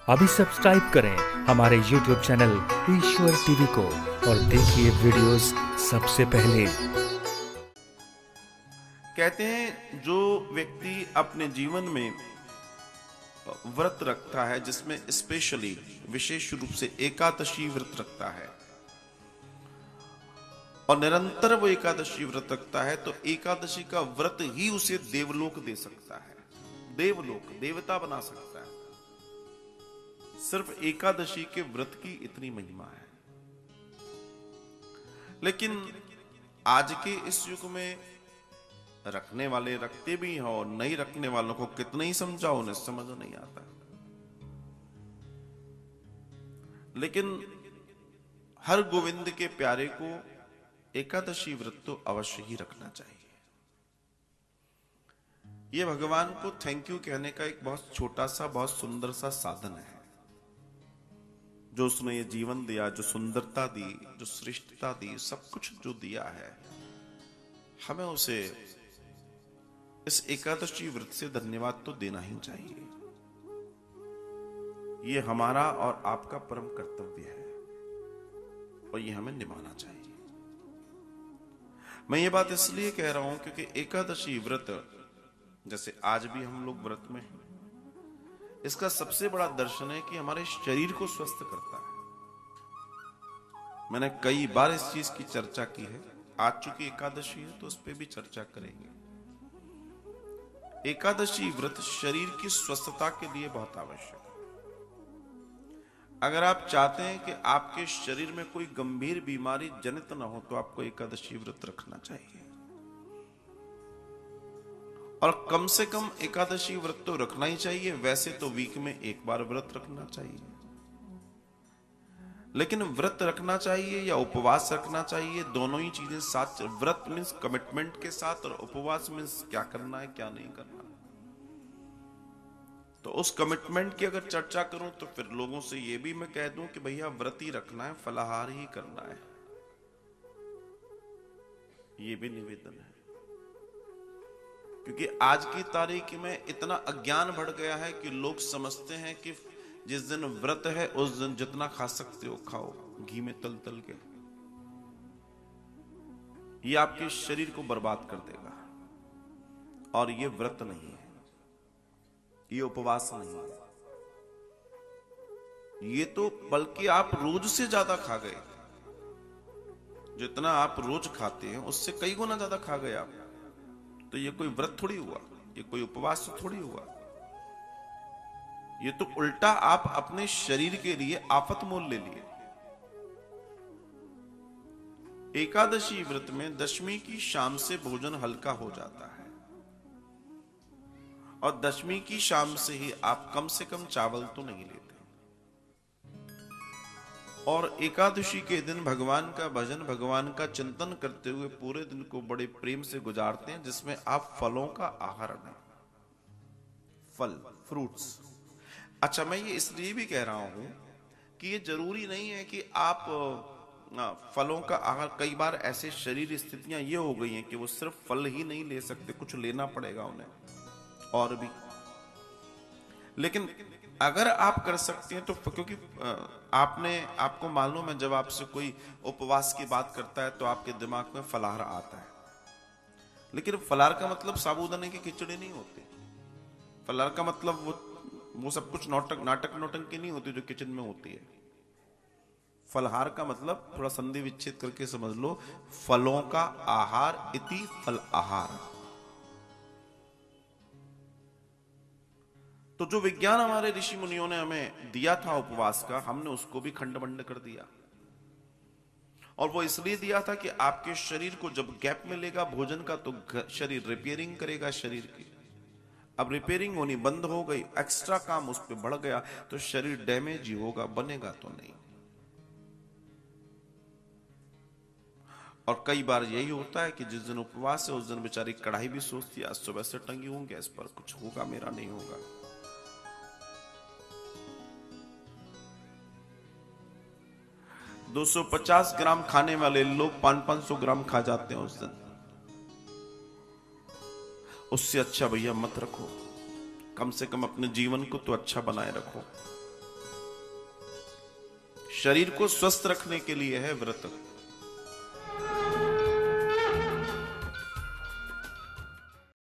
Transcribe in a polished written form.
अभी सब्सक्राइब करें हमारे YouTube चैनल ईश्वर टीवी को और देखिए वीडियोस सबसे पहले। कहते हैं जो व्यक्ति अपने जीवन में व्रत रखता है, जिसमें स्पेशली विशेष रूप से एकादशी व्रत रखता है और निरंतर वो एकादशी व्रत रखता है, तो एकादशी का व्रत ही उसे देवलोक दे सकता है, देवलोक देवता बना सकता है। सिर्फ एकादशी के व्रत की इतनी महिमा है। लेकिन आज के इस युग में रखने वाले रखते भी हैं और नहीं रखने वालों को कितना ही समझाओ उन्हें समझ नहीं आता। लेकिन हर गोविंद के प्यारे को एकादशी व्रत तो अवश्य ही रखना चाहिए। यह भगवान को थैंक यू कहने का एक बहुत छोटा सा, बहुत सुंदर सा साधन है। जो उसने ये जीवन दिया, जो सुंदरता दी, जो श्रेष्ठता दी, सब कुछ जो दिया है, हमें उसे इस एकादशी व्रत से धन्यवाद तो देना ही चाहिए। ये हमारा और आपका परम कर्तव्य है और ये हमें निभाना चाहिए। मैं ये बात इसलिए कह रहा हूं क्योंकि एकादशी व्रत, जैसे आज भी हम लोग व्रत में हैं, इसका सबसे बड़ा दर्शन है कि हमारे शरीर को स्वस्थ करता है। मैंने कई बार इस चीज की चर्चा की है। आज चूंकि एकादशी है तो उस पर भी चर्चा करेंगे। एकादशी व्रत शरीर की स्वस्थता के लिए बहुत आवश्यक है। अगर आप चाहते हैं कि आपके शरीर में कोई गंभीर बीमारी जनित न हो, तो आपको एकादशी व्रत रखना चाहिए। और कम से कम एकादशी व्रत तो रखना ही चाहिए। वैसे तो वीक में एक बार व्रत रखना चाहिए, लेकिन व्रत रखना चाहिए या उपवास रखना चाहिए, दोनों ही चीजें साथ। व्रत मीन्स कमिटमेंट के साथ और उपवास मीन्स क्या करना है क्या नहीं करना। तो उस कमिटमेंट की अगर चर्चा करूं तो फिर लोगों से यह भी मैं कह दूं कि भैया व्रत ही रखना है, फलाहार ही करना है। यह भी निवेदन है, क्योंकि आज की तारीख में इतना अज्ञान बढ़ गया है कि लोग समझते हैं कि जिस दिन व्रत है उस दिन जितना खा सकते हो खाओ, घी में तल तल के। ये आपके शरीर को बर्बाद कर देगा। और ये व्रत नहीं है, ये उपवास नहीं है, ये तो बल्कि आप रोज से ज्यादा खा गए। जितना आप रोज खाते हैं उससे कई गुना ज्यादा खा गए आप। तो ये कोई व्रत थोड़ी हुआ, ये कोई उपवास तो थोड़ी हुआ। ये तो उल्टा आप अपने शरीर के लिए आफत मोल ले लिए। एकादशी व्रत में दशमी की शाम से भोजन हल्का हो जाता है और दशमी की शाम से ही आप कम से कम चावल तो नहीं लेते। और एकादशी के दिन भगवान का भजन, भगवान का चिंतन करते हुए पूरे दिन को बड़े प्रेम से गुजारते हैं, जिसमें आप फलों का आहार लें। फल, फ्रूट्स। अच्छा, मैं ये इसलिए भी कह रहा हूं कि ये जरूरी नहीं है कि आप फलों का आहार। कई बार ऐसे शरीर स्थितियां ये हो गई हैं कि वो सिर्फ फल ही नहीं ले सकते, कुछ लेना पड़ेगा उन्हें और भी। लेकिन अगर आप कर सकते हैं तो, क्योंकि आपको मालूम है जब आपसे कोई उपवास की बात करता है तो आपके दिमाग में फलाहार आता है। लेकिन फलाहार का मतलब साबूदाने की खिचड़ी नहीं होती। फलाहार का मतलब वो सब कुछ नाटक नौटंकी नहीं होती जो किचन में होती है। फलहार का मतलब थोड़ा संधि विच्छेद करके समझ लो, फलों का आहार इति फल आहार। तो जो विज्ञान हमारे ऋषि मुनियों ने हमें दिया था उपवास का, हमने उसको भी खंड-बंड कर दिया। और वो इसलिए दिया था कि आपके शरीर को जब गैप मिलेगा भोजन का तो शरीर रिपेयरिंग करेगा शरीर की। अब रिपेयरिंग होनी बंद हो गई, एक्स्ट्रा काम उस पर बढ़ गया तो शरीर डैमेज ही होगा, बनेगा तो नहीं। और कई बार यही होता है कि जिस दिन उपवास है उस दिन बेचारी कढ़ाई भी सोचती है आज सुबह से टंगी हूं गैस पर, कुछ होगा मेरा नहीं होगा। 250 ग्राम खाने वाले लोग 500-500 ग्राम खा जाते हैं उस दिन। उससे अच्छा भैया मत रखो, कम से कम अपने जीवन को तो अच्छा बनाए रखो। शरीर को स्वस्थ रखने के लिए है व्रत।